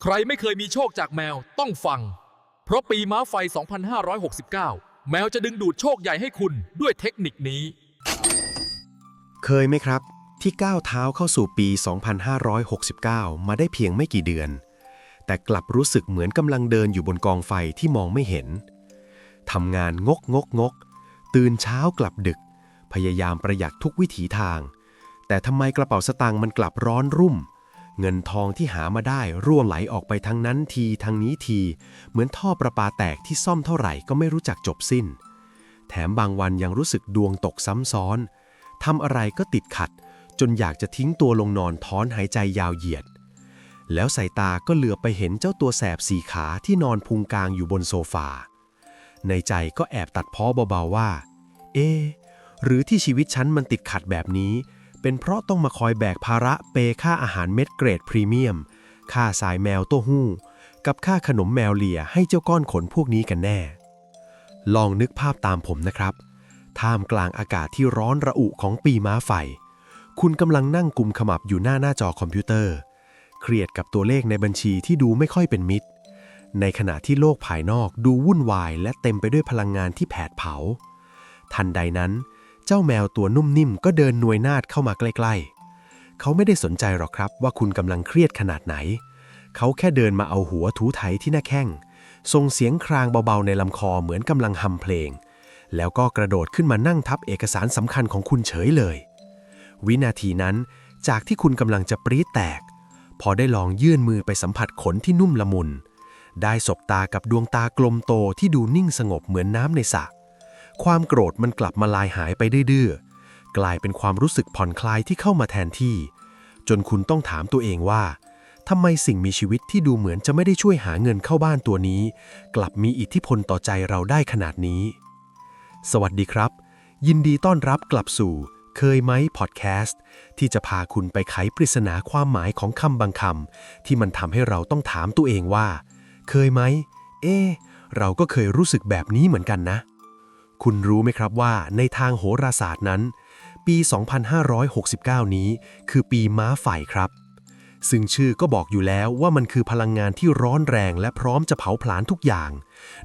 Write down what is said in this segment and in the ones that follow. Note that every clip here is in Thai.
ใครไม่เคยมีโชคจากแมวต้องฟัง เพราะปีม้าไฟ 2569 แมวจะดึงดูดโชคใหญ่ให้คุณด้วยเทคนิคนี้ เคยไหมครับที่ก้าวเท้าเข้าสู่ปี 2569 มาได้เพียงไม่กี่เดือน แต่กลับรู้สึกเหมือนกำลังเดินอยู่บนกองไฟที่มองไม่เห็นทำงานงกตื่นเช้ากลับดึกพยายามประหยัดทุกวิถีทาง แต่ทำไมกระเป๋าสตางค์มันกลับร้อนรุ่มเงินทองที่หามาได้รั่วไหลออกไปทั้งนั้นทีทั้งนี้ทีเหมือนท่อประปาแตกที่ซ่อมเท่าไหร่ก็ไม่รู้จักจบสิ้นแถมบางวันยังรู้สึกดวงตกซ้ำซ้อนทำอะไรก็ติดขัดจนอยากจะทิ้งตัวลงนอนถอนหายใจยาวเหยียดแล้วสายตาก็เหลือบไปเห็นเจ้าตัวแสบสี่ขาที่นอนพุงกลางอยู่บนโซฟาในใจก็แอบตัดพ้อเบาๆว่าหรือที่ชีวิตฉันมันติดขัดแบบนี้เป็นเพราะต้องมาคอยแบกภาระเปค่าอาหารเม็ดเกรดพรีเมียมค่าสายแมวโต้หู้กับค่าขนมแมวเลียให้เจ้าก้อนขนพวกนี้กันแน่ลองนึกภาพตามผมนะครับท่ามกลางอากาศที่ร้อนระอุของปีม้าไฟคุณกำลังนั่งกุมขมับอยู่หน้าจอคอมพิวเตอร์เครียดกับตัวเลขในบัญชีที่ดูไม่ค่อยเป็นมิตรในขณะที่โลกภายนอกดูวุ่นวายและเต็มไปด้วยพลังงานที่แผดเผาทันใดนั้นเจ้าแมวตัวนุ่มนิ่มก็เดินนวยนาฏเข้ามาใกล้ๆเขาไม่ได้สนใจหรอกครับว่าคุณกำลังเครียดขนาดไหนเขาแค่เดินมาเอาหัวถูไถที่หน้าแข้งส่งเสียงครางเบาๆในลำคอเหมือนกำลังฮัมเพลงแล้วก็กระโดดขึ้นมานั่งทับเอกสารสำคัญของคุณเฉยเลยวินาทีนั้นจากที่คุณกำลังจะปรี๊ดแตกพอได้ลองยื่นมือไปสัมผัสขนที่นุ่มละมุนได้สบตากับดวงตากลมโตที่ดูนิ่งสงบเหมือนน้ำในสระความโกรธมันกลับมาลายหายไปดื้อๆกลายเป็นความรู้สึกผ่อนคลายที่เข้ามาแทนที่จนคุณต้องถามตัวเองว่าทำไมสิ่งมีชีวิตที่ดูเหมือนจะไม่ได้ช่วยหาเงินเข้าบ้านตัวนี้กลับมีอิทธิพลต่อใจเราได้ขนาดนี้สวัสดีครับยินดีต้อนรับกลับสู่เคยไหมพอดแคสต์ที่จะพาคุณไปไขปริศนาความหมายของคำบางคำที่มันทำให้เราต้องถามตัวเองว่าเคยไหมเราก็เคยรู้สึกแบบนี้เหมือนกันนะคุณรู้ไหมครับว่าในทางโหราศาสตร์นั้นปี 2569 นี้คือปีม้าไฟครับซึ่งชื่อก็บอกอยู่แล้วว่ามันคือพลังงานที่ร้อนแรงและพร้อมจะเผาผลาญทุกอย่าง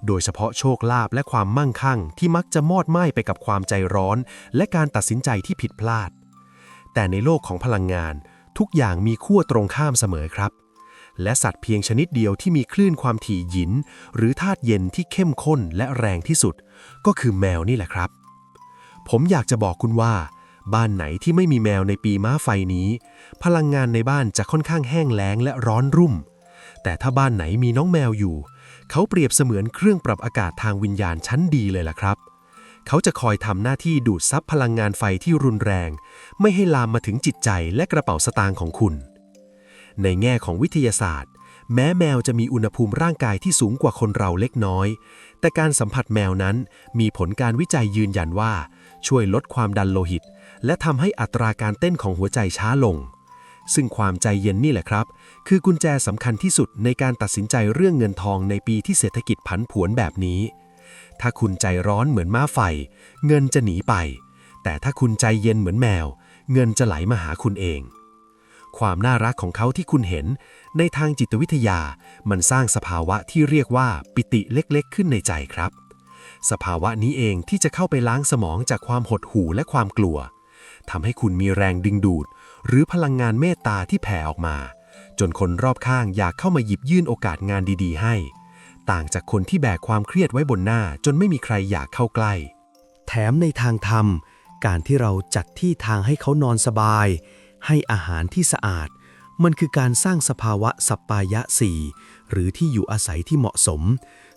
โดยเฉพาะโชคลาภและความมั่งคั่งที่มักจะมอดไหม้ไปกับความใจร้อนและการตัดสินใจที่ผิดพลาดแต่ในโลกของพลังงานทุกอย่างมีขั้วตรงข้ามเสมอครับและสัตว์เพียงชนิดเดียวที่มีคลื่นความถี่หยินหรือธาตุเย็นที่เข้มข้นและแรงที่สุดก็คือแมวนี่แหละครับผมอยากจะบอกคุณว่าบ้านไหนที่ไม่มีแมวในปีม้าไฟนี้พลังงานในบ้านจะค่อนข้างแห้งแล้งและร้อนรุ่มแต่ถ้าบ้านไหนมีน้องแมวอยู่เขาเปรียบเสมือนเครื่องปรับอากาศทางวิญญาณชั้นดีเลยล่ะครับเขาจะคอยทำหน้าที่ดูดซับพลังงานไฟที่รุนแรงไม่ให้ลามมาถึงจิตใจและกระเป๋าสตางค์ของคุณในแง่ของวิทยาศาสตร์แม้แมวจะมีอุณหภูมิร่างกายที่สูงกว่าคนเราเล็กน้อยแต่การสัมผัสแมวนั้นมีผลการวิจัยยืนยันว่าช่วยลดความดันโลหิตและทำให้อัตราการเต้นของหัวใจช้าลงซึ่งความใจเย็นนี่แหละครับคือกุญแจสำคัญที่สุดในการตัดสินใจเรื่องเงินทองในปีที่เศรษฐกิจผันผวนแบบนี้ถ้าคุณใจร้อนเหมือนม้าไฟเงินจะหนีไปแต่ถ้าคุณใจเย็นเหมือนแมวเงินจะไหลมาหาคุณเองความน่ารักของเขาที่คุณเห็นในทางจิตวิทยามันสร้างสภาวะที่เรียกว่าปิติเล็กๆขึ้นในใจครับสภาวะนี้เองที่จะเข้าไปล้างสมองจากความหดหู่และความกลัวทำให้คุณมีแรงดึงดูดหรือพลังงานเมตตาที่แผ่ออกมาจนคนรอบข้างอยากเข้ามาหยิบยื่นโอกาสงานดีๆให้ต่างจากคนที่แบกความเครียดไว้บนหน้าจนไม่มีใครอยากเข้าใกล้แถมในทางธรรมการที่เราจัดที่ทางให้เขานอนสบายให้อาหารที่สะอาดมันคือการสร้างสภาวะสัปปายะสี่หรือที่อยู่อาศัยที่เหมาะสม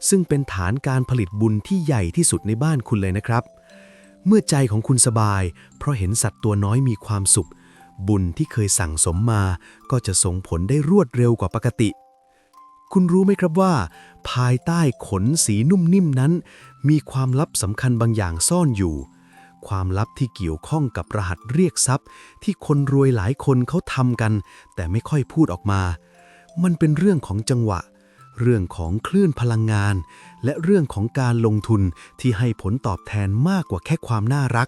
ซึ่งเป็นฐานการผลิตบุญที่ใหญ่ที่สุดในบ้านคุณเลยนะครับเมื่อใจของคุณสบายเพราะเห็นสัตว์ตัวน้อยมีความสุขบุญที่เคยสั่งสมมาก็จะส่งผลได้รวดเร็วกว่าปกติคุณรู้ไหมครับว่าภายใต้ขนสีนุ่มนิ่มนั้นมีความลับสำคัญบางอย่างซ่อนอยู่ความลับที่เกี่ยวข้องกับรหัสเรียกทรัพย์ที่คนรวยหลายคนเขาทำกันแต่ไม่ค่อยพูดออกมามันเป็นเรื่องของจังหวะเรื่องของคลื่นพลังงานและเรื่องของการลงทุนที่ให้ผลตอบแทนมากกว่าแค่ความน่ารัก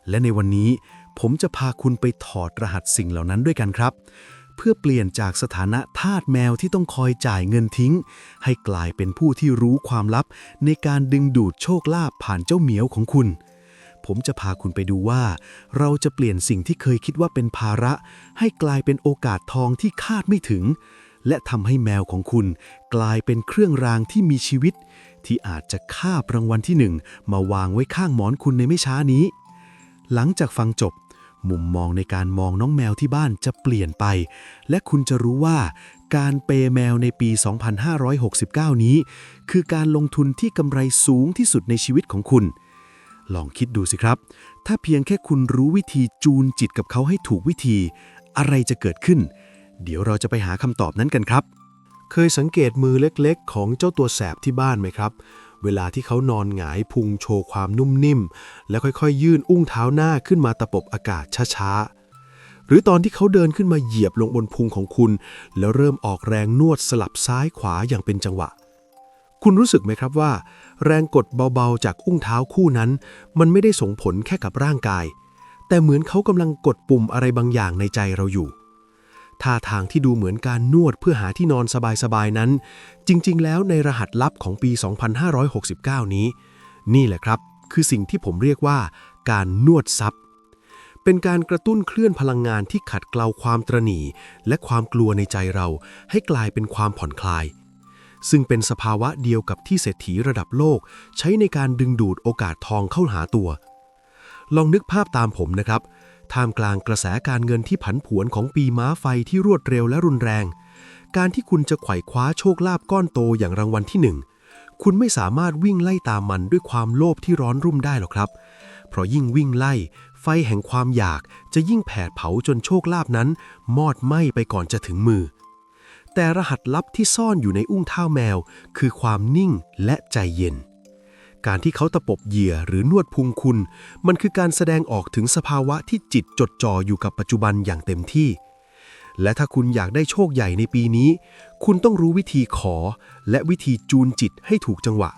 และในวันนี้ผมจะพาคุณไปถอดรหัสสิ่งเหล่านั้นด้วยกันครับ เพื่อเปลี่ยนจากสถานะทาสแมวที่ต้องคอยจ่ายเงินทิ้งให้กลายเป็นผู้ที่รู้ความลับในการดึงดูดโชคลาภผ่านเจ้าเหมียวของคุณผมจะพาคุณไปดูว่าเราจะเปลี่ยนสิ่งที่เคยคิดว่าเป็นภาระให้กลายเป็นโอกาสทองที่คาดไม่ถึงและทำให้แมวของคุณกลายเป็นเครื่องรางที่มีชีวิตที่อาจจะคาบรางวัลที่หนึ่งมาวางไว้ข้างหมอนคุณในไม่ช้านี้หลังจากฟังจบมุมมองในการมองน้องแมวที่บ้านจะเปลี่ยนไปและคุณจะรู้ว่าการเปย์แมวในปี 2569 นี้คือการลงทุนที่กำไรสูงที่สุดในชีวิตของคุณลองคิดดูสิครับถ้าเพียงแค่คุณรู้วิธีจูนจิตกับเขาให้ถูกวิธีอะไรจะเกิดขึ้นเดี๋ยวเราจะไปหาคำตอบนั้นกันครับเคยสังเกตมือเล็กๆของเจ้าตัวแสบที่บ้านไหมครับเวลาที่เขานอนหงายพุงโชว์ความนุ่มนิ่มแล้วค่อยๆยื่นอุ้งเท้าหน้าขึ้นมาตะปบอากาศช้าๆหรือตอนที่เขาเดินขึ้นมาเหยียบลงบนพุงของคุณแล้วเริ่มออกแรงนวดสลับซ้ายขวาอย่างเป็นจังหวะคุณรู้สึกไหมครับว่าแรงกดเบาๆจากอุ้งเท้าคู่นั้นมันไม่ได้ส่งผลแค่กับร่างกายแต่เหมือนเขากำลังกดปุ่มอะไรบางอย่างในใจเราอยู่ท่าทางที่ดูเหมือนการนวดเพื่อหาที่นอนสบายๆนั้นจริงๆแล้วในรหัสลับของปี 2569 นี้นี่แหละครับคือสิ่งที่ผมเรียกว่าการนวดซับเป็นการกระตุ้นเคลื่อนพลังงานที่ขัดเกลาความตระหนี่และความกลัวในใจเราให้กลายเป็นความผ่อนคลายซึ่งเป็นสภาวะเดียวกับที่เศรษฐีระดับโลกใช้ในการดึงดูดโอกาสทองเข้าหาตัวลองนึกภาพตามผมนะครับท่ามกลางกระแสการเงินที่ผันผวนของปีม้าไฟที่รวดเร็วและรุนแรงการที่คุณจะไขว่คว้าโชคลาภก้อนโตอย่างรางวัลที่หนึ่งคุณไม่สามารถวิ่งไล่ตามมันด้วยความโลภที่ร้อนรุ่มได้หรอกครับเพราะยิ่งวิ่งไล่ไฟแห่งความอยากจะยิ่งแผดเผาจนโชคลาภนั้นมอดไหม้ไปก่อนจะถึงมือแต่รหัสลับที่ซ่อนอยู่ในอุ้งเท้าแมวคือความนิ่งและใจเย็นการที่เขาตะปบเหยื่อหรือนวดพุงคุณมันคือการแสดงออกถึงสภาวะที่จิตจดจ่ออยู่กับปัจจุบันอย่างเต็มที่และถ้าคุณอยากได้โชคใหญ่ในปีนี้คุณต้องรู้วิธีขอและวิธีจูนจิตให้ถูกจังหวะ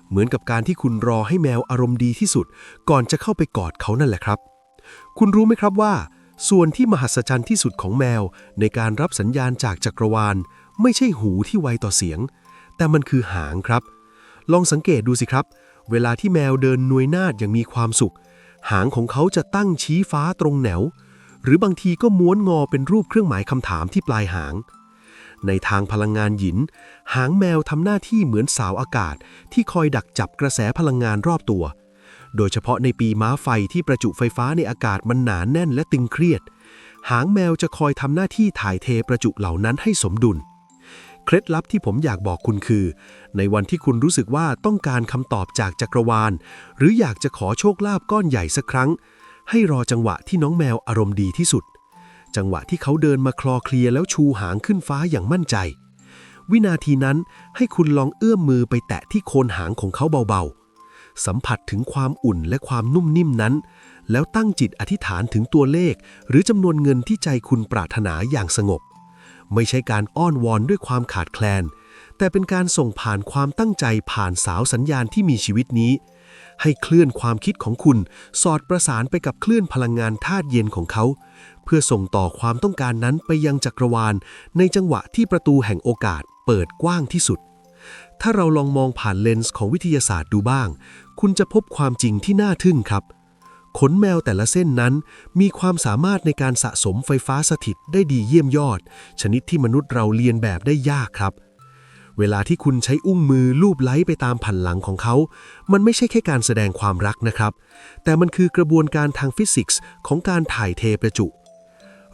เหมือนกับการที่คุณรอให้แมวอารมณ์ดีที่สุดก่อนจะเข้าไปกอดเขานั่นแหละครับคุณรู้ไหมครับว่าส่วนที่มหัศจรรย์ที่สุดของแมวในการรับสัญญาณจากจักรวาลไม่ใช่หูที่ไวต่อเสียงแต่มันคือหางครับลองสังเกตดูสิครับเวลาที่แมวเดินนวยนาฏอย่างมีความสุขหางของเขาจะตั้งชี้ฟ้าตรงแนวหรือบางทีก็ม้วนงอเป็นรูปเครื่องหมายคำถามที่ปลายหางในทางพลังงานหยินหางแมวทำหน้าที่เหมือนสาวอากาศที่คอยดักจับกระแสพลังงานรอบตัวโดยเฉพาะในปีม้าไฟที่ประจุไฟฟ้าในอากาศมันหนาแน่นและตึงเครียดหางแมวจะคอยทำหน้าที่ถ่ายเทประจุเหล่านั้นให้สมดุลเคล็ดลับที่ผมอยากบอกคุณคือในวันที่คุณรู้สึกว่าต้องการคำตอบจากจักรวาลหรืออยากจะขอโชคลาภก้อนใหญ่สักครั้งให้รอจังหวะที่น้องแมวอารมณ์ดีที่สุดจังหวะที่เขาเดินมาคลอเคลียแล้วชูหางขึ้นฟ้าอย่างมั่นใจวินาทีนั้นให้คุณลองเอื้อมมือไปแตะที่โคนหางของเขาเบาๆสัมผัสถึงความอุ่นและความนุ่มนิ่มนั้นแล้วตั้งจิตอธิษฐานถึงตัวเลขหรือจำนวนเงินที่ใจคุณปรารถนาอย่างสงบไม่ใช่การอ้อนวอนด้วยความขาดแคลนแต่เป็นการส่งผ่านความตั้งใจผ่านสาวสัญญาณที่มีชีวิตนี้ให้เคลื่อนความคิดของคุณสอดประสานไปกับคลื่นพลังงานธาตุเย็นของเขาเพื่อส่งต่อความต้องการนั้นไปยังจักรวาลในจังหวะที่ประตูแห่งโอกาสเปิดกว้างที่สุดถ้าเราลองมองผ่านเลนส์ของวิทยาศาสตร์ดูบ้างคุณจะพบความจริงที่น่าทึ่งครับขนแมวแต่ละเส้นนั้นมีความสามารถในการสะสมไฟฟ้าสถิตได้ดีเยี่ยมยอดชนิดที่มนุษย์เราเลียนแบบได้ยากครับเวลาที่คุณใช้อุ้งมือลูบไล้ไปตามผันหลังของเขามันไม่ใช่แค่การแสดงความรักนะครับแต่มันคือกระบวนการทางฟิสิกส์ของการถ่ายเทประจุ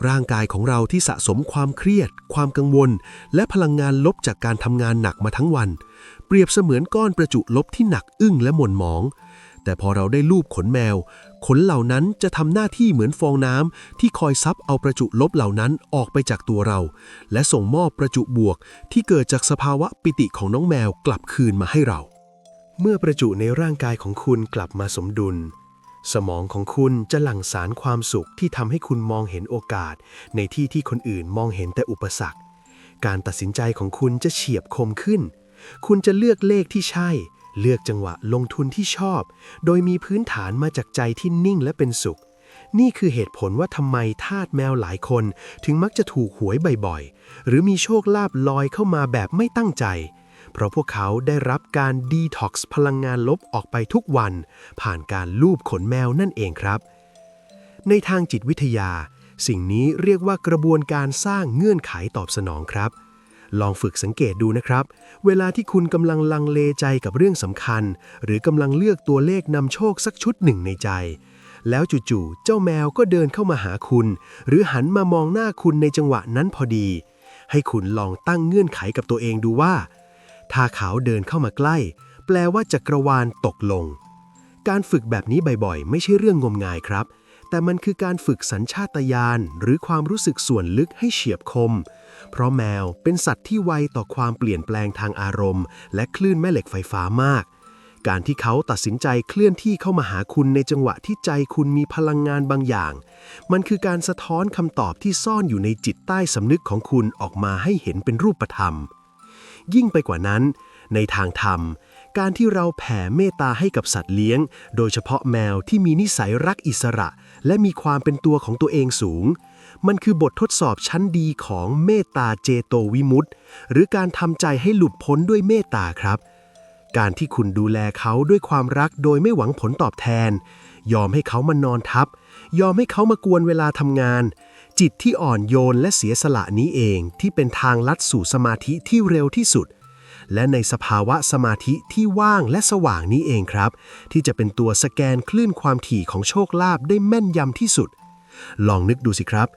ร่างกายของเราที่สะสมความเครียดความกังวลและพลังงานลบจากการทำงานหนักมาทั้งวันเปรียบเสมือนก้อนประจุลบที่หนักอึ้งและหม่นหมองแต่พอเราได้ลูบขนแมวขนเหล่านั้นจะทำหน้าที่เหมือนฟองน้ำที่คอยซับเอาประจุลบเหล่านั้นออกไปจากตัวเราและส่งมอบประจุบวกที่เกิดจากสภาวะปิติของน้องแมวกลับคืนมาให้เราเมื่อประจุในร่างกายของคุณกลับมาสมดุลสมองของคุณจะหลั่งสารความสุขที่ทำให้คุณมองเห็นโอกาสในที่ที่คนอื่นมองเห็นแต่อุปสรรคการตัดสินใจของคุณจะเฉียบคมขึ้นคุณจะเลือกเลขที่ใช่เลือกจังหวะลงทุนที่ชอบโดยมีพื้นฐานมาจากใจที่นิ่งและเป็นสุข นี่คือเหตุผลว่าทำไมทาสแมวหลายคนถึงมักจะถูกหวยบ่อยๆหรือมีโชคลาภลอยเข้ามาแบบไม่ตั้งใจเพราะพวกเขาได้รับการดีท็อกซ์พลังงานลบออกไปทุกวันผ่านการลูบขนแมวนั่นเองครับในทางจิตวิทยาสิ่งนี้เรียกว่ากระบวนการสร้างเงื่อนไขตอบสนองครับลองฝึกสังเกตดูนะครับเวลาที่คุณกำลังลังเลใจกับเรื่องสำคัญหรือกำลังเลือกตัวเลขนำโชคสักชุดหนึ่งในใจแล้วจู่ๆเจ้าแมวก็เดินเข้ามาหาคุณหรือหันมามองหน้าคุณในจังหวะนั้นพอดีให้คุณลองตั้งเงื่อนไขกับตัวเองดูว่าถ้าเขาเดินเข้ามาใกล้แปลว่าจักรวาลตกลงการฝึกแบบนี้บ่อยๆไม่ใช่เรื่องงมงายครับแต่มันคือการฝึกสัญชาตญาณหรือความรู้สึกส่วนลึกให้เฉียบคมเพราะแมวเป็นสัตว์ที่ไวต่อความเปลี่ยนแปลงทางอารมณ์และคลื่นแม่เหล็กไฟฟ้ามากการที่เขาตัดสินใจเคลื่อนที่เข้ามาหาคุณในจังหวะที่ใจคุณมีพลังงานบางอย่างมันคือการสะท้อนคำตอบที่ซ่อนอยู่ในจิตใต้สำนึกของคุณออกมาให้เห็นเป็นรูปธรรมยิ่งไปกว่านั้นในทางธรรมการที่เราแผ่เมตตาให้กับสัตว์เลี้ยงโดยเฉพาะแมวที่มีนิสัยรักอิสระและมีความเป็นตัวของตัวเองสูงมันคือบททดสอบชั้นดีของเมตตาเจโตวิมุตติหรือการทำใจให้หลุดพ้นด้วยเมตตาครับการที่คุณดูแลเขาด้วยความรักโดยไม่หวังผลตอบแทนยอมให้เขามานอนทับยอมให้เขามากวนเวลาทำงานจิตที่อ่อนโยนและเสียสละนี้เองที่เป็นทางลัดสู่สมาธิที่เร็วที่สุดและในสภาวะสมาธิที่ว่างและสว่างนี้เองครับที่จะเป็นตัวสแกนคลื่นความถี่ของโชคลาภได้แม่นยำที่สุดลองนึกดูสิครับ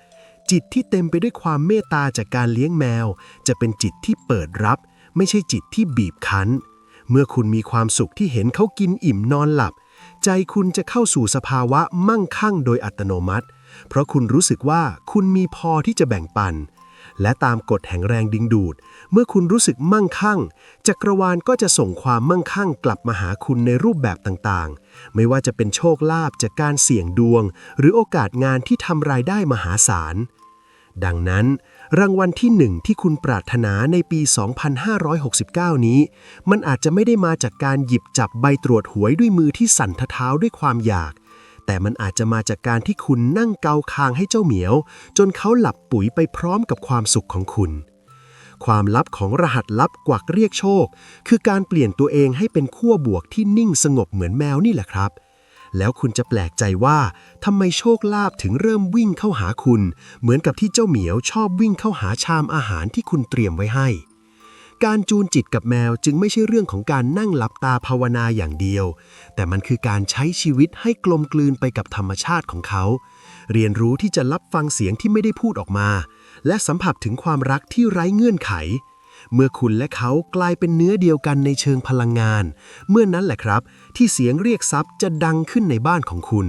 จิตที่เต็มไปด้วยความเมตตาจากการเลี้ยงแมวจะเป็นจิตที่เปิดรับไม่ใช่จิตที่บีบคั้นเมื่อคุณมีความสุขที่เห็นเขากินอิ่มนอนหลับใจคุณจะเข้าสู่สภาวะมั่งคั่งโดยอัตโนมัติเพราะคุณรู้สึกว่าคุณมีพอที่จะแบ่งปันและตามกฎแห่งแรงดึงดูดเมื่อคุณรู้สึกมั่งคั่งจักรวาลก็จะส่งความมั่งคั่งกลับมาหาคุณในรูปแบบต่างๆไม่ว่าจะเป็นโชคลาภจากการเสี่ยงดวงหรือโอกาสงานที่ทำรายได้มหาศาลดังนั้นรางวัลที่1ที่คุณปรารถนาในปี 2569 นี้มันอาจจะไม่ได้มาจากการหยิบจับใบตรวจหวยด้วยมือที่สั่นเท้าด้วยความอยากแต่มันอาจจะมาจากการที่คุณนั่งเกาคางให้เจ้าเหมียวจนเขาหลับปุ๋ยไปพร้อมกับความสุขของคุณความลับของรหัสลับกวักเรียกโชคคือการเปลี่ยนตัวเองให้เป็นขั้วบวกที่นิ่งสงบเหมือนแมวนี่แหละครับแล้วคุณจะแปลกใจว่าทำไมโชคลาภถึงเริ่มวิ่งเข้าหาคุณเหมือนกับที่เจ้าเหมียวชอบวิ่งเข้าหาชามอาหารที่คุณเตรียมไว้ให้การจูนจิตกับแมวจึงไม่ใช่เรื่องของการนั่งหลับตาภาวนาอย่างเดียวแต่มันคือการใช้ชีวิตให้กลมกลืนไปกับธรรมชาติของเขาเรียนรู้ที่จะรับฟังเสียงที่ไม่ได้พูดออกมาและสัมผัสถึงความรักที่ไร้เงื่อนไขเมื่อคุณและเขากลายเป็นเนื้อเดียวกันในเชิงพลังงานเมื่อนั้นแหละครับที่เสียงเรียกทรัพย์จะดังขึ้นในบ้านของคุณ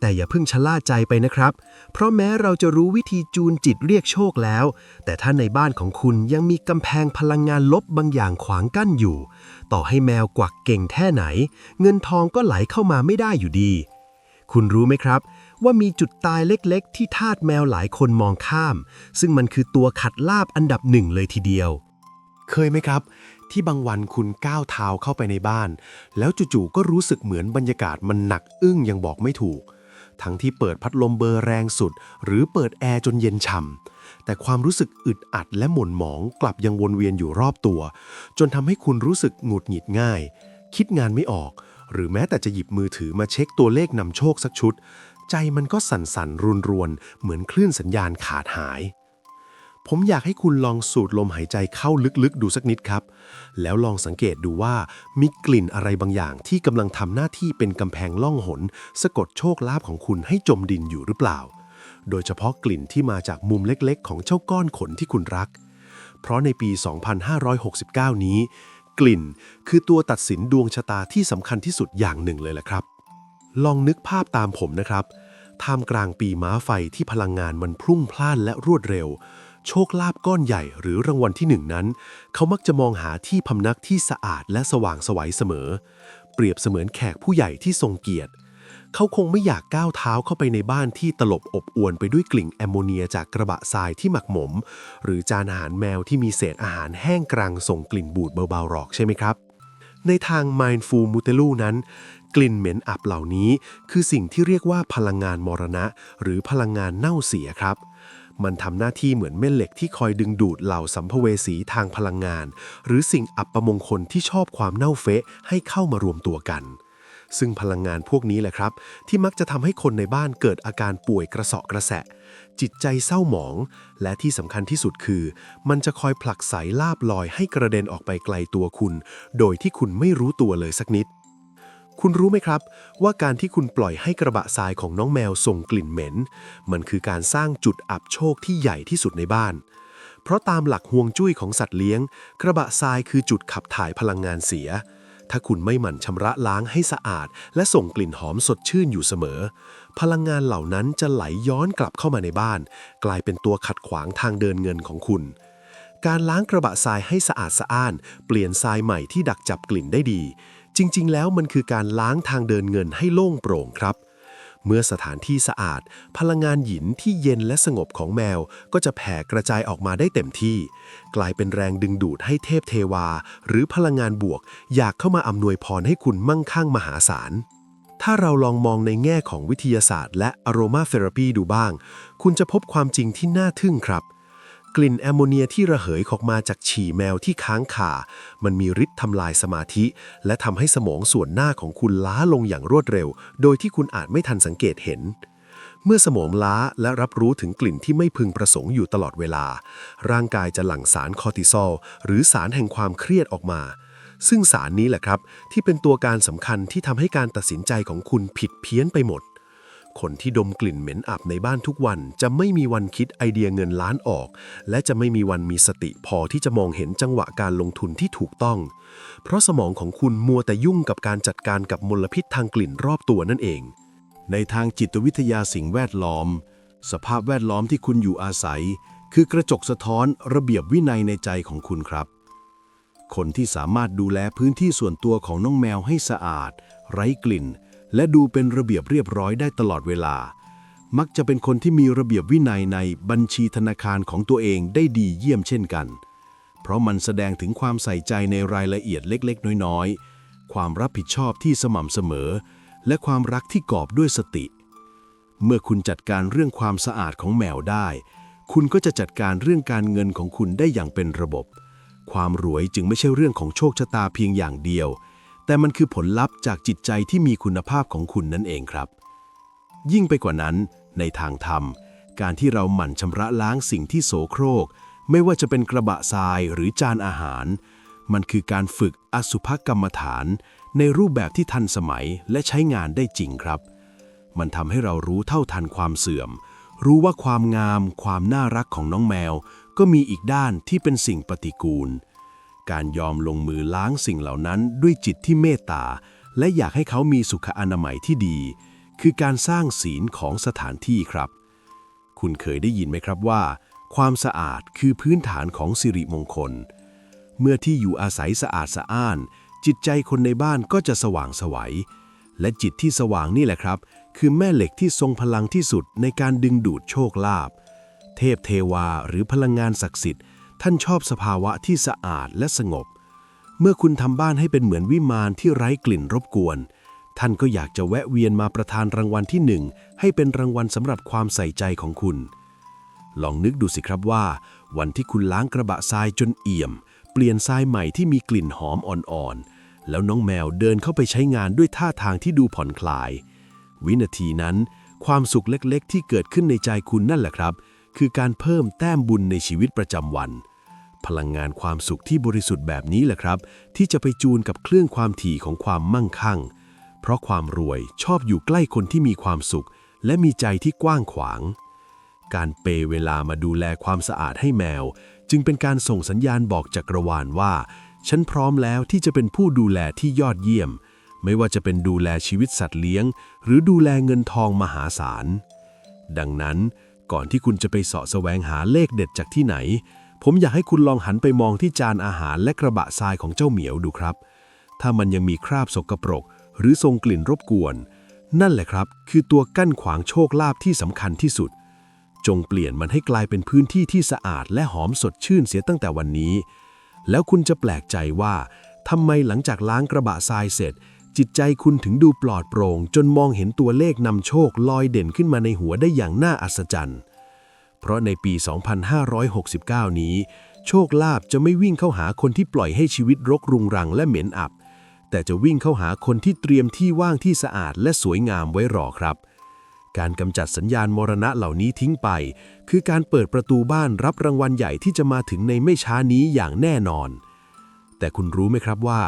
แต่อย่าเพิ่งชะล่าใจไปนะครับเพราะแม้เราจะรู้วิธีจูนจิตเรียกโชคแล้วแต่ถ้าในบ้านของคุณยังมีกำแพงพลังงานลบบางอย่างขวางกั้นอยู่ต่อให้แมวกวักเก่งแค่ไหนเงินทองก็ไหลเข้ามาไม่ได้อยู่ดีคุณรู้ไหมครับว่ามีจุดตายเล็กๆที่ทาสแมวหลายคนมองข้ามซึ่งมันคือตัวขัดลาภอันดับหนึ่งเลยทีเดียวเคยไหมครับที่บางวันคุณก้าวเท้าเข้าไปในบ้านแล้วจู่ๆก็รู้สึกเหมือนบรรยากาศมันหนักอึ้งยังบอกไม่ถูกทั้งที่เปิดพัดลมเบอร์แรงสุดหรือเปิดแอร์จนเย็นฉ่ำแต่ความรู้สึกอึดอัดและหม่นหมองกลับยังวนเวียนอยู่รอบตัวจนทำให้คุณรู้สึกหงุดหงิดง่ายคิดงานไม่ออกหรือแม้แต่จะหยิบมือถือมาเช็คตัวเลขนำโชคสักชุดใจมันก็สั่นๆรวนๆเหมือนคลื่นสัญญาณขาดหายผมอยากให้คุณลองสูดลมหายใจเข้าลึกๆดูสักนิดครับแล้วลองสังเกตดูว่ามีกลิ่นอะไรบางอย่างที่กำลังทำหน้าที่เป็นกำแพงล่องหนสะกดโชคลาภของคุณให้จมดินอยู่หรือเปล่าโดยเฉพาะกลิ่นที่มาจากมุมเล็กๆของเจ้าก้อนขนที่คุณรักเพราะในปี 2569 นี้กลิ่นคือตัวตัดสินดวงชะตาที่สำคัญที่สุดอย่างหนึ่งเลยแหละครับลองนึกภาพตามผมนะครับท่ามกลางปีม้าไฟที่พลังงานมันพรุ่งพล่านและรวดเร็วโชคลาภก้อนใหญ่หรือรางวัลที่หนึ่งนั้นเขามักจะมองหาที่พำนักที่สะอาดและสว่างไสวเสมอเปรียบเสมือนแขกผู้ใหญ่ที่ทรงเกียรติเขาคงไม่อยากก้าวเท้าเข้าไปในบ้านที่ตลบอบอวนไปด้วยกลิ่นแอมโมเนียจากกระบะทรายที่หมักหมมหรือจานอาหารแมวที่มีเศษอาหารแห้งกรังส่งกลิ่นบูดเบาๆหรอกใช่ไหมครับในทาง Mindful Mutelu นั้น กลิ่นเหม็นอับเหล่านี้คือสิ่งที่เรียกว่าพลังงานมรณะหรือพลังงานเน่าเสียครับมันทำหน้าที่เหมือนแม่เหล็กที่คอยดึงดูดเหล่าสัมภเวสีทางพลังงานหรือสิ่งอัปมงคลที่ชอบความเน่าเฟะให้เข้ามารวมตัวกันซึ่งพลังงานพวกนี้แหละครับที่มักจะทำให้คนในบ้านเกิดอาการป่วยกระเสาะกระแสะจิตใจเศร้าหมองและที่สำคัญที่สุดคือมันจะคอยผลักไสลาบลอยให้กระเด็นออกไปไกลตัวคุณโดยที่คุณไม่รู้ตัวเลยสักนิดคุณรู้ไหมครับว่าการที่คุณปล่อยให้กระบะทรายของน้องแมวส่งกลิ่นเหม็นมันคือการสร้างจุดอับโชคที่ใหญ่ที่สุดในบ้านเพราะตามหลักฮวงจุ้ยของสัตว์เลี้ยงกระบะทรายคือจุดขับถ่ายพลังงานเสียถ้าคุณไม่หมั่นชำระล้างให้สะอาดและส่งกลิ่นหอมสดชื่นอยู่เสมอพลังงานเหล่านั้นจะไหลย้อนกลับเข้ามาในบ้านกลายเป็นตัวขัดขวางทางเดินเงินของคุณการล้างกระบะทรายให้สะอาดสะอ้านเปลี่ยนทรายใหม่ที่ดักจับกลิ่นได้ดีจริงๆแล้วมันคือการล้างทางเดินเงินให้โล่งโปร่งครับเมื่อสถานที่สะอาดพลังงานหยินที่เย็นและสงบของแมวก็จะแผ่กระจายออกมาได้เต็มที่กลายเป็นแรงดึงดูดให้เทพเทวาหรือพลังงานบวกอยากเข้ามาอำนวยพรให้คุณมั่งคั่งมหาศาลถ้าเราลองมองในแง่ของวิทยาศาสตร์และอโรมาเทอราปีดูบ้างคุณจะพบความจริงที่น่าทึ่งครับกลิ่นแอมโมเนียที่ระเหยออกมาจากฉี่แมวที่ค้างคามันมีฤทธิ์ทำลายสมาธิและทำให้สมองส่วนหน้าของคุณล้าลงอย่างรวดเร็วโดยที่คุณอาจไม่ทันสังเกตเห็นเมื่อสมองล้าและรับรู้ถึงกลิ่นที่ไม่พึงประสงค์อยู่ตลอดเวลาร่างกายจะหลั่งสารคอร์ติซอลหรือสารแห่งความเครียดออกมาซึ่งสารนี้แหละครับที่เป็นตัวการสำคัญที่ทำให้การตัดสินใจของคุณผิดเพี้ยนไปหมดคนที่ดมกลิ่นเหม็นอับในบ้านทุกวันจะไม่มีวันคิดไอเดียเงินล้านออกและจะไม่มีวันมีสติพอที่จะมองเห็นจังหวะการลงทุนที่ถูกต้องเพราะสมองของคุณมัวแต่ยุ่งกับการจัดการกับมลพิษทางกลิ่นรอบตัวนั่นเองในทางจิตวิทยาสิ่งแวดล้อมสภาพแวดล้อมที่คุณอยู่อาศัยคือกระจกสะท้อนระเบียบวินัยในใจของคุณครับคนที่สามารถดูแลพื้นที่ส่วนตัวของน้องแมวให้สะอาดไร้กลิ่นและดูเป็นระเบียบเรียบร้อยได้ตลอดเวลามักจะเป็นคนที่มีระเบียบวินัยในบัญชีธนาคารของตัวเองได้ดีเยี่ยมเช่นกันเพราะมันแสดงถึงความใส่ใจในรายละเอียดเล็กๆน้อยๆความรับผิดชอบที่สม่ำเสมอและความรักที่กอบด้วยสติเมื่อคุณจัดการเรื่องความสะอาดของแมวได้คุณก็จะจัดการเรื่องการเงินของคุณได้อย่างเป็นระบบความรวยจึงไม่ใช่เรื่องของโชคชะตาเพียงอย่างเดียวแต่มันคือผลลัพธ์จากจิตใจที่มีคุณภาพของคุณนั่นเองครับยิ่งไปกว่านั้นในทางธรรมการที่เราหมั่นชำระล้างสิ่งที่โสโครกไม่ว่าจะเป็นกระบะทรายหรือจานอาหารมันคือการฝึกอสุภกรรมฐานในรูปแบบที่ทันสมัยและใช้งานได้จริงครับมันทำให้เรารู้เท่าทันความเสื่อมรู้ว่าความงามความน่ารักของน้องแมวก็มีอีกด้านที่เป็นสิ่งปฏิกูลการยอมลงมือล้างสิ่งเหล่านั้นด้วยจิตที่เมตตาและอยากให้เขามีสุขอนามัยที่ดีคือการสร้างศีลของสถานที่ครับคุณเคยได้ยินไหมครับว่าความสะอาดคือพื้นฐานของสิริมงคลเมื่อที่อยู่อาศัยสะอาดสะอ้านจิตใจคนในบ้านก็จะสว่างไสวและจิตที่สว่างนี่แหละครับคือแม่เหล็กที่ทรงพลังที่สุดในการดึงดูดโชคลาภเทพเทวาหรือพลังงานศักดิ์สิทธิ์ท่านชอบสภาวะที่สะอาดและสงบเมื่อคุณทำบ้านให้เป็นเหมือนวิมานที่ไร้กลิ่นรบกวนท่านก็อยากจะแวะเวียนมาประทานรางวัลที่1ให้เป็นรางวัลสำหรับความใส่ใจของคุณลองนึกดูสิครับว่าวันที่คุณล้างกระบะทรายจนเอี่ยมเปลี่ยนทรายใหม่ที่มีกลิ่นหอมอ่อนๆแล้วน้องแมวเดินเข้าไปใช้งานด้วยท่าทางที่ดูผ่อนคลายวินาทีนั้นความสุขเล็กๆที่เกิดขึ้นในใจคุณนั่นแหละครับคือการเพิ่มแต้มบุญในชีวิตประจำวันพลังงานความสุขที่บริสุทธิ์แบบนี้แหละครับที่จะไปจูนกับเครื่องความถี่ของความมั่งคั่งเพราะความรวยชอบอยู่ใกล้คนที่มีความสุขและมีใจที่กว้างขวางการเปย์เวลามาดูแลความสะอาดให้แมวจึงเป็นการส่งสัญญาณบอกจักรวาลว่าฉันพร้อมแล้วที่จะเป็นผู้ดูแลที่ยอดเยี่ยมไม่ว่าจะเป็นดูแลชีวิตสัตว์เลี้ยงหรือดูแลเงินทองมหาศาลดังนั้นก่อนที่คุณจะไปเสาะแสวงหาเลขเด็ดจากที่ไหนผมอยากให้คุณลองหันไปมองที่จานอาหารและกระบะทรายของเจ้าเหมียวดูครับถ้ามันยังมีคราบสกปรกหรือทรงกลิ่นรบกวนนั่นแหละครับคือตัวกั้นขวางโชคลาภที่สำคัญที่สุดจงเปลี่ยนมันให้กลายเป็นพื้นที่ที่สะอาดและหอมสดชื่นเสียตั้งแต่วันนี้แล้วคุณจะแปลกใจว่าทำไมหลังจากล้างกระบะทรายเสร็จ จิตใจคุณถึงดูปลอดโปร่งจนมองเห็นตัวเลขนำโชคลอยเด่นขึ้นมาในหัวได้อย่างน่าอัศจรรย์เพราะในปี 2569 นี้โชคลาภจะไม่วิ่งเข้าหาคนที่ปล่อยให้ชีวิตรกรุงรังและเหม็นอับแต่จะวิ่งเข้าหาคนที่เตรียมที่ว่างที่สะอาดและสวยงามไว้รอครับการกำจัดสัญญาณมรณะเหล่านี้ทิ้งไปคือการเปิดประตูบ้านรับรางวัลใหญ่ที่จะมาถึงในไม่ช้านี้อย่างแน่นอนแต่คุณรู้ไหมครับว่า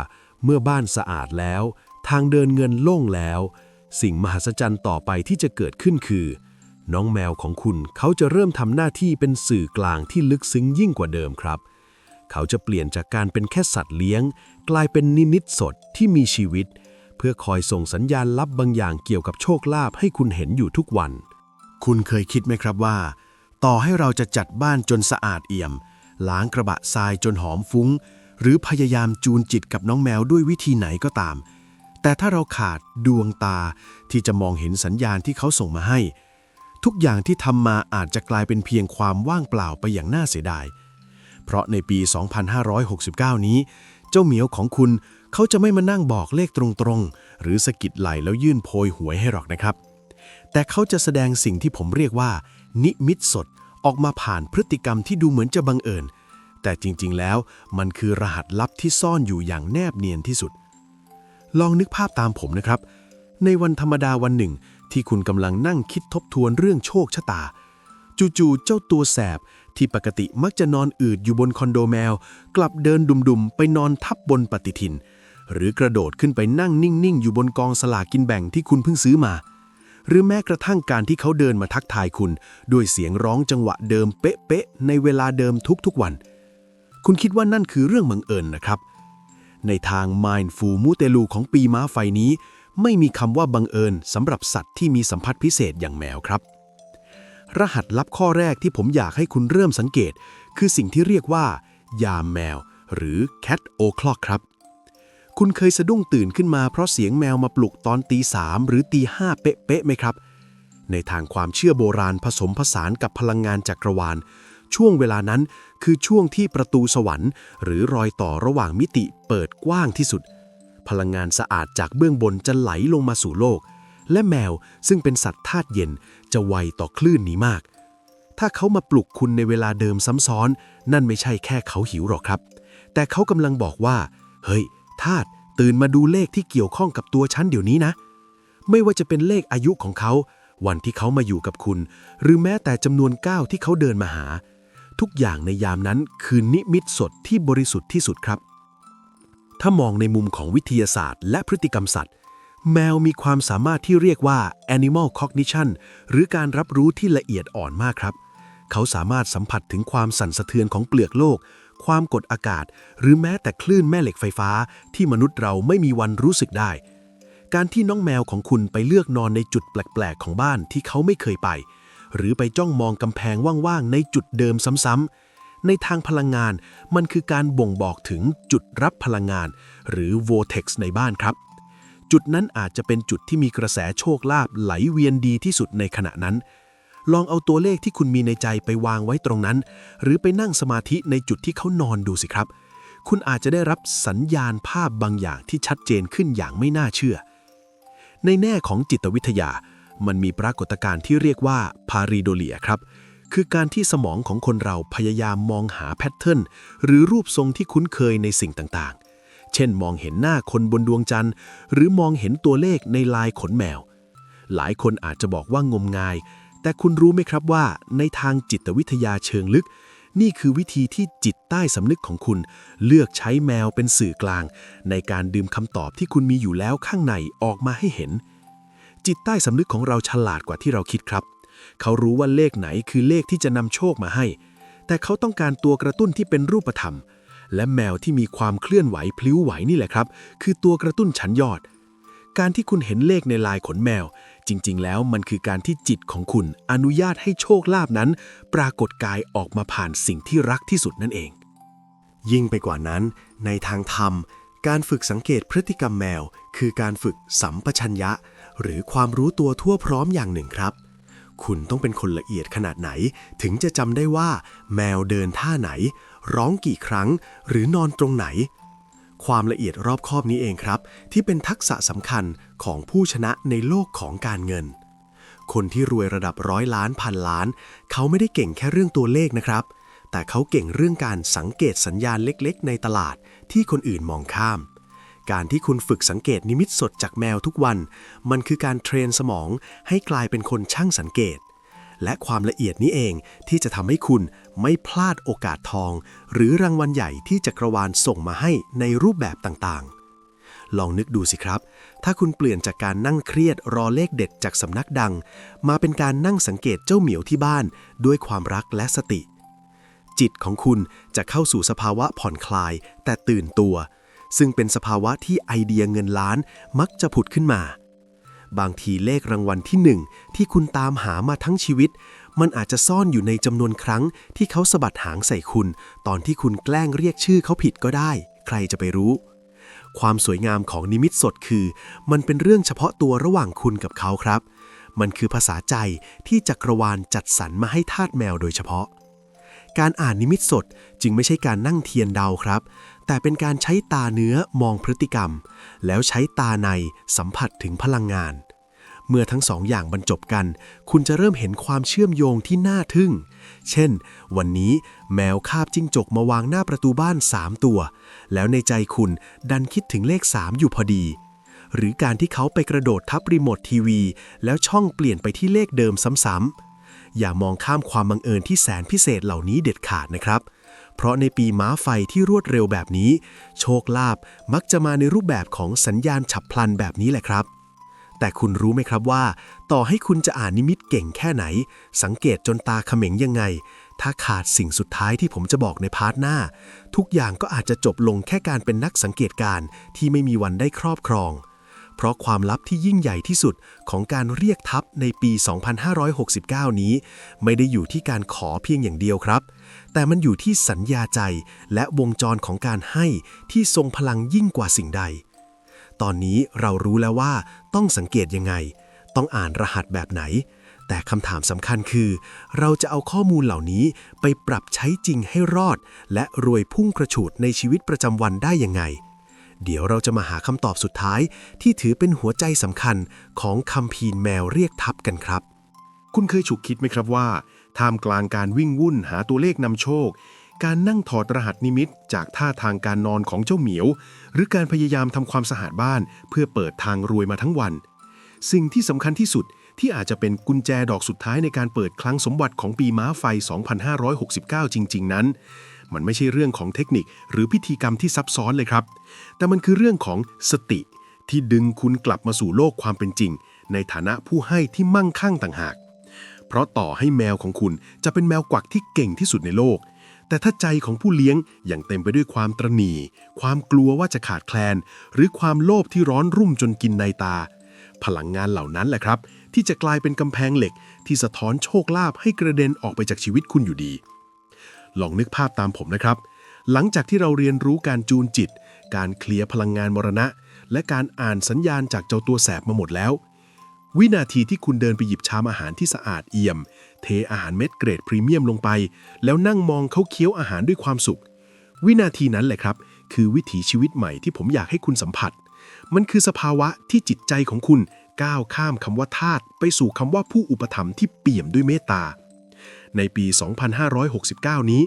เมื่อบ้านสะอาดแล้วทางเดินเงินโล่งแล้วสิ่งมหัศจรรย์ต่อไปที่จะเกิดขึ้นคือน้องแมวของคุณเขาจะเริ่มทำหน้าที่เป็นสื่อกลางที่ลึกซึ้งยิ่งกว่าเดิมครับเขาจะเปลี่ยนจากการเป็นแค่สัตว์เลี้ยงกลายเป็นนิมิตสดที่มีชีวิตเพื่อคอยส่งสัญญาณลับบางอย่างเกี่ยวกับโชคลาภให้คุณเห็นอยู่ทุกวันคุณเคยคิดไหมครับว่าต่อให้เราจะจัดบ้านจนสะอาดเอี่ยมล้างกระบะทรายจนหอมฟุ้งหรือพยายามจูนจิตกับน้องแมวด้วยวิธีไหนก็ตามแต่ถ้าเราขาดดวงตาที่จะมองเห็นสัญญาณที่เขาส่งมาให้ทุกอย่างที่ทำมาอาจจะกลายเป็นเพียงความว่างเปล่าไปอย่างน่าเสียดายเพราะในปี 2569 นี้เจ้าเหมียวของคุณเขาจะไม่มานั่งบอกเลขตรงๆหรือสะกิดไหล่แล้วยื่นโพยหวยให้หรอกนะครับแต่เขาจะแสดงสิ่งที่ผมเรียกว่านิมิตสดออกมาผ่านพฤติกรรมที่ดูเหมือนจะบังเอิญแต่จริงๆแล้วมันคือรหัสลับที่ซ่อนอยู่อย่างแนบเนียนที่สุดลองนึกภาพตามผมนะครับในวันธรรมดาวันหนึ่งที่คุณกำลังนั่งคิดทบทวนเรื่องโชคชะตาจู่ๆเจ้าตัวแสบที่ปกติมักจะนอนอืดอยู่บนคอนโดแมวกลับเดินดุมๆไปนอนทับบนปฏิทินหรือกระโดดขึ้นไปนั่งนิ่งๆอยู่บนกองสลากกินแบ่งที่คุณเพิ่งซื้อมาหรือแม้กระทั่งการที่เขาเดินมาทักทายคุณด้วยเสียงร้องจังหวะเดิมเป๊ะๆในเวลาเดิมทุกๆวันคุณคิดว่านั่นคือเรื่องบังเอิญนะครับในทาง Mindful มูเตลูของปีม้าไฟนี้ไม่มีคำว่าบังเอิญสำหรับสัตว์ที่มีสัมผัสพิเศษอย่างแมวครับรหัสลับข้อแรกที่ผมอยากให้คุณเริ่มสังเกตคือสิ่งที่เรียกว่ายามแมวหรือ Cat O'Clock ครับคุณเคยสะดุ้งตื่นขึ้นมาเพราะเสียงแมวมาปลุกตอนตี 3หรือตี 5เป๊ะๆไหมครับในทางความเชื่อโบราณผสมผสานกับพลังงานจักรวาลช่วงเวลานั้นคือช่วงที่ประตูสวรรค์หรือรอยต่อระหว่างมิติเปิดกว้างที่สุดพลังงานสะอาดจากเบื้องบนจะไหลลงมาสู่โลกและแมวซึ่งเป็นสัตว์ธาตุเย็นจะไวต่อคลื่นนี้มากถ้าเขามาปลุกคุณในเวลาเดิมซ้ำซ้อนนั่นไม่ใช่แค่เขาหิวหรอกครับแต่เขากำลังบอกว่าเฮ้ยธาตุตื่นมาดูเลขที่เกี่ยวข้องกับตัวฉันเดี๋ยวนี้นะไม่ว่าจะเป็นเลขอายุของเขาวันที่เขามาอยู่กับคุณหรือแม้แต่จำนวนก้าวที่เขาเดินมาหาทุกอย่างในยามนั้นคือนิมิตสดที่บริสุทธิ์ที่สุดครับถ้ามองในมุมของวิทยาศาสตร์และพฤติกรรมสัตว์แมวมีความสามารถที่เรียกว่า animal cognition หรือการรับรู้ที่ละเอียดอ่อนมากครับเขาสามารถสัมผัสถึงความสั่นสะเทือนของเปลือกโลกความกดอากาศหรือแม้แต่คลื่นแม่เหล็กไฟฟ้าที่มนุษย์เราไม่มีวันรู้สึกได้การที่น้องแมวของคุณไปเลือกนอนในจุดแปลกๆของบ้านที่เขาไม่เคยไปหรือไปจ้องมองกำแพงว่างๆในจุดเดิมซ้ำๆในทางพลังงานมันคือการบ่งบอกถึงจุดรับพลังงานหรือ vortex ในบ้านครับจุดนั้นอาจจะเป็นจุดที่มีกระแสโชคลาภไหลเวียนดีที่สุดในขณะนั้นลองเอาตัวเลขที่คุณมีในใจไปวางไว้ตรงนั้นหรือไปนั่งสมาธิในจุดที่เขานอนดูสิครับคุณอาจจะได้รับสัญญาณภาพบางอย่างที่ชัดเจนขึ้นอย่างไม่น่าเชื่อในแง่ของจิตวิทยามันมีปรากฏการณ์ที่เรียกว่าพารีโดเลียครับคือการที่สมองของคนเราพยายามมองหาแพทเทิร์นหรือรูปทรงที่คุ้นเคยในสิ่งต่างๆเช่นมองเห็นหน้าคนบนดวงจันทร์หรือมองเห็นตัวเลขในลายขนแมวหลายคนอาจจะบอกว่างมงายแต่คุณรู้ไหมครับว่าในทางจิตวิทยาเชิงลึกนี่คือวิธีที่จิตใต้สำนึกของคุณเลือกใช้แมวเป็นสื่อกลางในการดื่มคำตอบที่คุณมีอยู่แล้วข้างในออกมาให้เห็นจิตใต้สำนึกของเราฉลาดกว่าที่เราคิดครับเขารู้ว่าเลขไหนคือเลขที่จะนำโชคมาให้แต่เขาต้องการตัวกระตุ้นที่เป็นรูปธรรมและแมวที่มีความเคลื่อนไหวพลิ้วไหวนี่แหละครับคือตัวกระตุ้นชั้นยอดการที่คุณเห็นเลขในลายขนแมวจริงๆแล้วมันคือการที่จิตของคุณอนุญาตให้โชคลาภนั้นปรากฏกายออกมาผ่านสิ่งที่รักที่สุดนั่นเองยิ่งไปกว่านั้นในทางธรรมการฝึกสังเกตพฤติกรรมแมวคือการฝึกสัมปชัญญะหรือความรู้ตัวทั่วพร้อมอย่างหนึ่งครับคุณต้องเป็นคนละเอียดขนาดไหนถึงจะจำได้ว่าแมวเดินท่าไหนร้องกี่ครั้งหรือนอนตรงไหน ความละเอียดรอบคอบนี้เองครับที่เป็นทักษะสำคัญของผู้ชนะในโลกของการเงินคนที่รวยระดับร้อยล้านพันล้านเขาไม่ได้เก่งแค่เรื่องตัวเลขนะครับแต่เขาเก่งเรื่องการสังเกตสัญญาณเล็กๆในตลาดที่คนอื่นมองข้ามการที่คุณฝึกสังเกตนิมิตสดจากแมวทุกวันมันคือการเทรนสมองให้กลายเป็นคนช่างสังเกตและความละเอียดนี้เองที่จะทำให้คุณไม่พลาดโอกาสทองหรือรางวัลใหญ่ที่จักรวาลส่งมาให้ในรูปแบบต่างๆลองนึกดูสิครับถ้าคุณเปลี่ยนจากการนั่งเครียดรอเลขเด็ดจากสำนักดังมาเป็นการนั่งสังเกตเจ้าเหมียวที่บ้านด้วยความรักและสติจิตของคุณจะเข้าสู่สภาวะผ่อนคลายแต่ตื่นตัวซึ่งเป็นสภาวะที่ไอเดียเงินล้านมักจะผุดขึ้นมาบางทีเลขรางวัลที่ 1ที่คุณตามหามาทั้งชีวิตมันอาจจะซ่อนอยู่ในจำนวนครั้งที่เขาสะบัดหางใส่คุณตอนที่คุณแกล้งเรียกชื่อเขาผิดก็ได้ใครจะไปรู้ความสวยงามของนิมิตสดคือมันเป็นเรื่องเฉพาะตัวระหว่างคุณกับเขาครับมันคือภาษาใจที่จักรวาลจัดสรรมาให้ทาสแมวโดยเฉพาะการอ่านนิมิตสดจึงไม่ใช่การนั่งเทียนเดาครับแต่เป็นการใช้ตาเนื้อมองพฤติกรรมแล้วใช้ตาในสัมผัสถึงพลังงานเมื่อทั้งสองอย่างบรรจบกันคุณจะเริ่มเห็นความเชื่อมโยงที่น่าทึ่งเช่นวันนี้แมวคาบจิ้งจกมาวางหน้าประตูบ้าน3ตัวแล้วในใจคุณดันคิดถึงเลข3อยู่พอดีหรือการที่เขาไปกระโดดทับรีโมททีวีแล้วช่องเปลี่ยนไปที่เลขเดิมซ้ำๆอย่ามองข้ามความบังเอิญที่แสนพิเศษเหล่านี้เด็ดขาดนะครับเพราะในปีม้าไฟที่รวดเร็วแบบนี้โชคลาภมักจะมาในรูปแบบของสัญญาณฉับพลันแบบนี้แหละครับแต่คุณรู้ไหมครับว่าต่อให้คุณจะอ่านนิมิตเก่งแค่ไหนสังเกตจนตาเขม็งยังไงถ้าขาดสิ่งสุดท้ายที่ผมจะบอกในพาร์ทหน้าทุกอย่างก็อาจจะจบลงแค่การเป็นนักสังเกตการณ์ที่ไม่มีวันได้ครอบครองเพราะความลับที่ยิ่งใหญ่ที่สุดของการเรียกทัพในปี 2569 นี้ไม่ได้อยู่ที่การขอเพียงอย่างเดียวครับแต่มันอยู่ที่สัญญาใจและวงจรของการให้ที่ทรงพลังยิ่งกว่าสิ่งใดตอนนี้เรารู้แล้วว่าต้องสังเกตยังไงต้องอ่านรหัสแบบไหนแต่คำถามสำคัญคือเราจะเอาข้อมูลเหล่านี้ไปปรับใช้จริงให้รอดและรวยพุ่งกระฉูดในชีวิตประจำวันได้ยังไงเดี๋ยวเราจะมาหาคำตอบสุดท้ายที่ถือเป็นหัวใจสำคัญของคัมภีร์แมวเรียกทัพกันครับคุณเคยฉุกคิดไหมครับว่าท่ามกลางการวิ่งวุ่นหาตัวเลขนำโชคการนั่งถอดรหัสนิมิตจากท่าทางการนอนของเจ้าเหมียวหรือการพยายามทำความสะอาดบ้านเพื่อเปิดทางรวยมาทั้งวันสิ่งที่สำคัญที่สุดที่อาจจะเป็นกุญแจดอกสุดท้ายในการเปิดคลังสมบัติของปีม้าไฟ 2569 จริงๆนั้นมันไม่ใช่เรื่องของเทคนิคหรือพิธีกรรมที่ซับซ้อนเลยครับแต่มันคือเรื่องของสติที่ดึงคุณกลับมาสู่โลกความเป็นจริงในฐานะผู้ให้ที่มั่งคั่งต่างหากเพราะต่อให้แมวของคุณจะเป็นแมวกวักที่เก่งที่สุดในโลกแต่ถ้าใจของผู้เลี้ยงยังเต็มไปด้วยความตระหนี่ความกลัวว่าจะขาดแคลนหรือความโลภที่ร้อนรุ่มจนกินในตาพลังงานเหล่านั้นแหละครับที่จะกลายเป็นกำแพงเหล็กที่สะท้อนโชคลาภให้กระเด็นออกไปจากชีวิตคุณอยู่ดีลองนึกภาพตามผมนะครับหลังจากที่เราเรียนรู้การจูนจิตการเคลียร์พลังงานมรณะและการอ่านสัญญาณจากเจ้าตัวแสบมาหมดแล้ววินาทีที่คุณเดินไปหยิบชามอาหารที่สะอาดเอี่ยมเทอาหารเม็ดเกรดพรีเมียมลงไปแล้วนั่งมองเขาเคี้ยวอาหารด้วยความสุขวินาทีนั้นแหละครับคือวิถีชีวิตใหม่ที่ผมอยากให้คุณสัมผัสมันคือสภาวะที่จิตใจของคุณก้าวข้ามคำว่าทาสไปสู่คำว่าผู้อุปถัมภ์ที่เปี่ยมด้วยเมตตาในปี 2569 นี้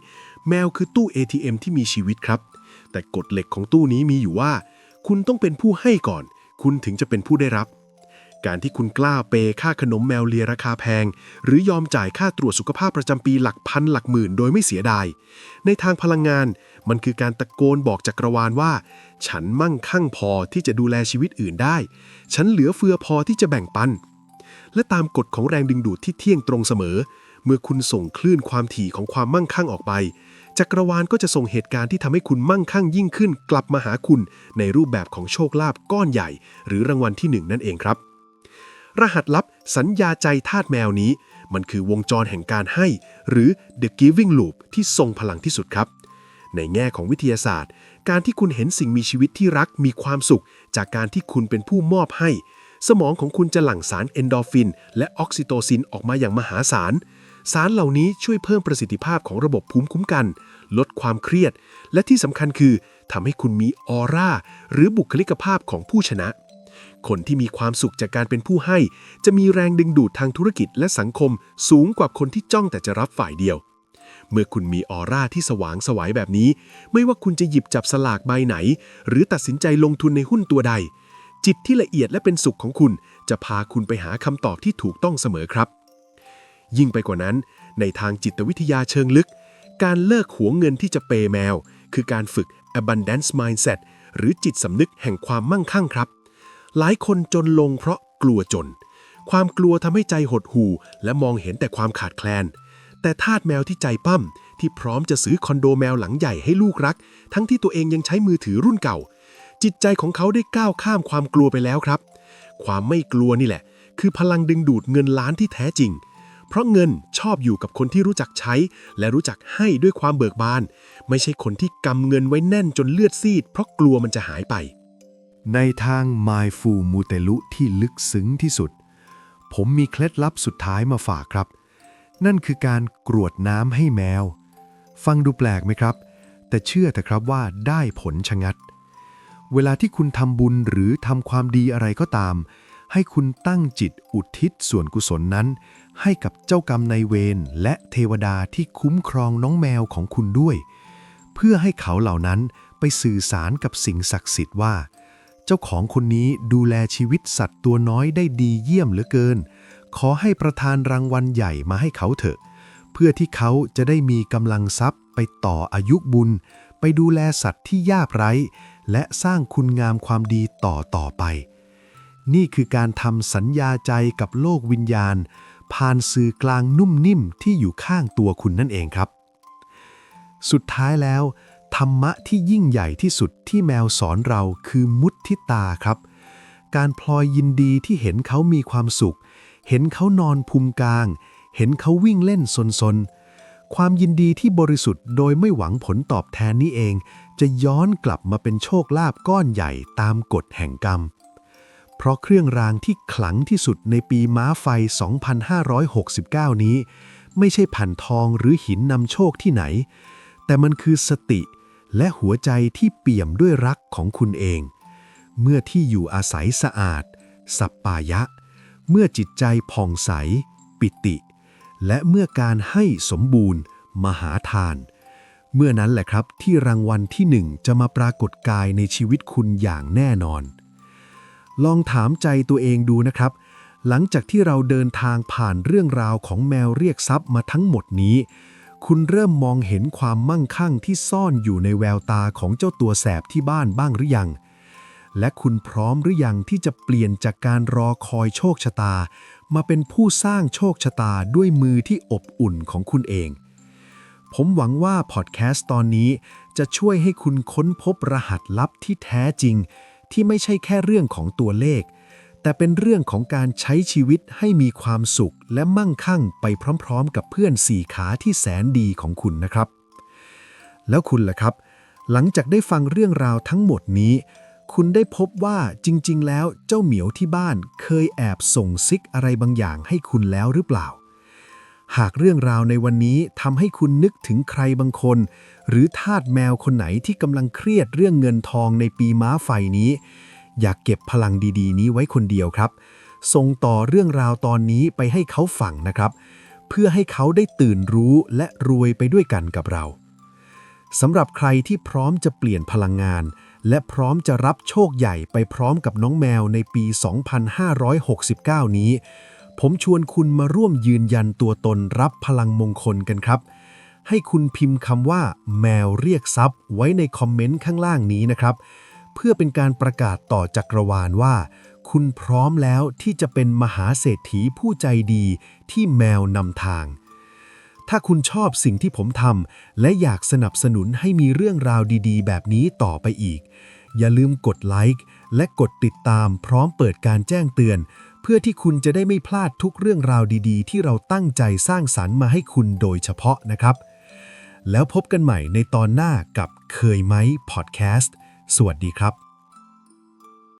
แมวคือตู้ ATM ที่มีชีวิตครับแต่กฎเหล็กของตู้นี้มีอยู่ว่าคุณต้องเป็นผู้ให้ก่อนคุณถึงจะเป็นผู้ได้รับการที่คุณกล้าเปย์ค่าขนมแมวเลียราคาแพงหรือยอมจ่ายค่าตรวจสุขภาพประจำปีหลักพันหลักหมื่นโดยไม่เสียดายในทางพลังงานมันคือการตะโกนบอกจักรวาลว่าฉันมั่งคั่งพอที่จะดูแลชีวิตอื่นได้ฉันเหลือเฟือพอที่จะแบ่งปันและตามกฎของแรงดึงดูดที่เที่ยงตรงเสมอเมื่อคุณส่งคลื่นความถี่ของความมั่งคั่งออกไปจักรวาลก็จะส่งเหตุการณ์ที่ทำให้คุณมั่งคั่งยิ่งขึ้นกลับมาหาคุณในรูปแบบของโชคลาภก้อนใหญ่หรือรางวัลที่1นั่นเองครับรหัสลับสัญญาใจทาสแมวนี้มันคือวงจรแห่งการให้หรือ The Giving Loop ที่ทรงพลังที่สุดครับในแง่ของวิทยาศาสตร์การที่คุณเห็นสิ่งมีชีวิตที่รักมีความสุขจากการที่คุณเป็นผู้มอบให้สมองของคุณจะหลั่งสารเอนโดรฟินและออกซิโตซินออกมาอย่างมหาศาล สารเหล่านี้ช่วยเพิ่มประสิทธิภาพของระบบภูมิคุ้มกันลดความเครียดและที่สำคัญคือทำให้คุณมีออร่าหรือบุคลิกภาพของผู้ชนะคนที่มีความสุขจากการเป็นผู้ให้จะมีแรงดึงดูดทางธุรกิจและสังคมสูงกว่าคนที่จ้องแต่จะรับฝ่ายเดียวเมื่อคุณมีออร่าที่สว่างไสวแบบนี้ไม่ว่าคุณจะหยิบจับสลากใบไหนหรือตัดสินใจลงทุนในหุ้นตัวใดจิตที่ละเอียดและเป็นสุขของคุณจะพาคุณไปหาคำตอบที่ถูกต้องเสมอครับยิ่งไปกว่านั้นในทางจิตวิทยาเชิงลึกการเลิกหวงเงินที่จะเปย์แมวคือการฝึก abundance mindset หรือจิตสำนึกแห่งความมั่งคั่งครับหลายคนจนลงเพราะกลัวจนความกลัวทำให้ใจหดหู่และมองเห็นแต่ความขาดแคลนแต่ทาสแมวที่ใจปั้มที่พร้อมจะซื้อคอนโดแมวหลังใหญ่ให้ลูกรักทั้งที่ตัวเองยังใช้มือถือรุ่นเก่าจิตใจของเขาได้ก้าวข้ามความกลัวไปแล้วครับความไม่กลัวนี่แหละคือพลังดึงดูดเงินล้านที่แท้จริงเพราะเงินชอบอยู่กับคนที่รู้จักใช้และรู้จักให้ด้วยความเบิกบานไม่ใช่คนที่กำเงินไว้แน่นจนเลือดซีดเพราะกลัวมันจะหายไปในทาง Mindful มูเตลุที่ลึกซึ้งที่สุดผมมีเคล็ดลับสุดท้ายมาฝากครับนั่นคือการกรวดน้ำให้แมวฟังดูแปลกไหมครับแต่เชื่อเถอะครับว่าได้ผลชะงัดเวลาที่คุณทำบุญหรือทำความดีอะไรก็ตามให้คุณตั้งจิตอุทิศส่วนกุศลนั้นให้กับเจ้ากรรมนายเวรและเทวดาที่คุ้มครองน้องแมวของคุณด้วยเพื่อให้เขาเหล่านั้นไปสื่อสารกับสิ่งศักดิ์สิทธิ์ว่าเจ้าของคนนี้ดูแลชีวิตสัตว์ตัวน้อยได้ดีเยี่ยมเหลือเกินขอให้ประทานรางวัลใหญ่มาให้เขาเถอะเพื่อที่เขาจะได้มีกำลังทรัพย์ไปต่ออายุบุญไปดูแลสัตว์ที่ยากไร้และสร้างคุณงามความดีต่อไปนี่คือการทำสัญญาใจกับโลกวิญญาณผ่านสื่อกลางนุ่มนิ่มที่อยู่ข้างตัวคุณนั่นเองครับสุดท้ายแล้วธรรมะที่ยิ่งใหญ่ที่สุดที่แมวสอนเราคือมุทิตาครับการพลอยยินดีที่เห็นเขามีความสุขเห็นเขานอนพุงกลางเห็นเขาวิ่งเล่นซนๆความยินดีที่บริสุทธิ์โดยไม่หวังผลตอบแทนนี้เองจะย้อนกลับมาเป็นโชคลาภก้อนใหญ่ตามกฎแห่งกรรมเพราะเครื่องรางที่ขลังที่สุดในปีม้าไฟ 2569 นี้ไม่ใช่แผ่นทองหรือหินนำโชคที่ไหนแต่มันคือสติและหัวใจที่เปี่ยมด้วยรักของคุณเองเมื่อที่อยู่อาศัยสะอาดสัปปายะเมื่อจิตใจผ่องใสปิติและเมื่อการให้สมบูรณ์มหาทานเมื่อนั้นแหละครับที่รางวัลที่หนึ่งจะมาปรากฏกายในชีวิตคุณอย่างแน่นอนลองถามใจตัวเองดูนะครับหลังจากที่เราเดินทางผ่านเรื่องราวของแมวเรียกทรัพย์มาทั้งหมดนี้คุณเริ่มมองเห็นความมั่งคั่งที่ซ่อนอยู่ในแววตาของเจ้าตัวแสบที่บ้านบ้างหรือยังและคุณพร้อมหรือยังที่จะเปลี่ยนจากการรอคอยโชคชะตามาเป็นผู้สร้างโชคชะตาด้วยมือที่อบอุ่นของคุณเองผมหวังว่าพอดแคสต์ตอนนี้จะช่วยให้คุณค้นพบรหัสลับที่แท้จริงที่ไม่ใช่แค่เรื่องของตัวเลขแต่เป็นเรื่องของการใช้ชีวิตให้มีความสุขและมั่งคั่งไปพร้อมๆกับเพื่อนสี่ขาที่แสนดีของคุณนะครับแล้วคุณล่ะครับหลังจากได้ฟังเรื่องราวทั้งหมดนี้คุณได้พบว่าจริงๆแล้วเจ้าเหมียวที่บ้านเคยแอบส่งซิกอะไรบางอย่างให้คุณแล้วหรือเปล่าหากเรื่องราวในวันนี้ทำให้คุณนึกถึงใครบางคนหรือทาสแมวคนไหนที่กำลังเครียดเรื่องเงินทองในปีม้าไฟนี้อย่าเก็บพลังดีๆนี้ไว้คนเดียวครับส่งต่อเรื่องราวตอนนี้ไปให้เขาฟังนะครับเพื่อให้เขาได้ตื่นรู้และรวยไปด้วยกันกับเราสำหรับใครที่พร้อมจะเปลี่ยนพลังงานและพร้อมจะรับโชคใหญ่ไปพร้อมกับน้องแมวในปี 2569 นี้ผมชวนคุณมาร่วมยืนยันตัวตนรับพลังมงคลกันครับให้คุณพิมพ์คำว่าแมวเรียกทรัพย์ไว้ในคอมเมนต์ข้างล่างนี้นะครับเพื่อเป็นการประกาศต่อจักรวาลว่าคุณพร้อมแล้วที่จะเป็นมหาเศรษฐีผู้ใจดีที่แมวนำทางถ้าคุณชอบสิ่งที่ผมทำและอยากสนับสนุนให้มีเรื่องราวดีๆแบบนี้ต่อไปอีกอย่าลืมกดไลค์และกดติดตามพร้อมเปิดการแจ้งเตือนเพื่อที่คุณจะได้ไม่พลาดทุกเรื่องราวดีๆที่เราตั้งใจสร้างสรรค์มาให้คุณโดยเฉพาะนะครับแล้วพบกันใหม่ในตอนหน้ากับเคยไหมพอดแคสต์สวัสดีครับ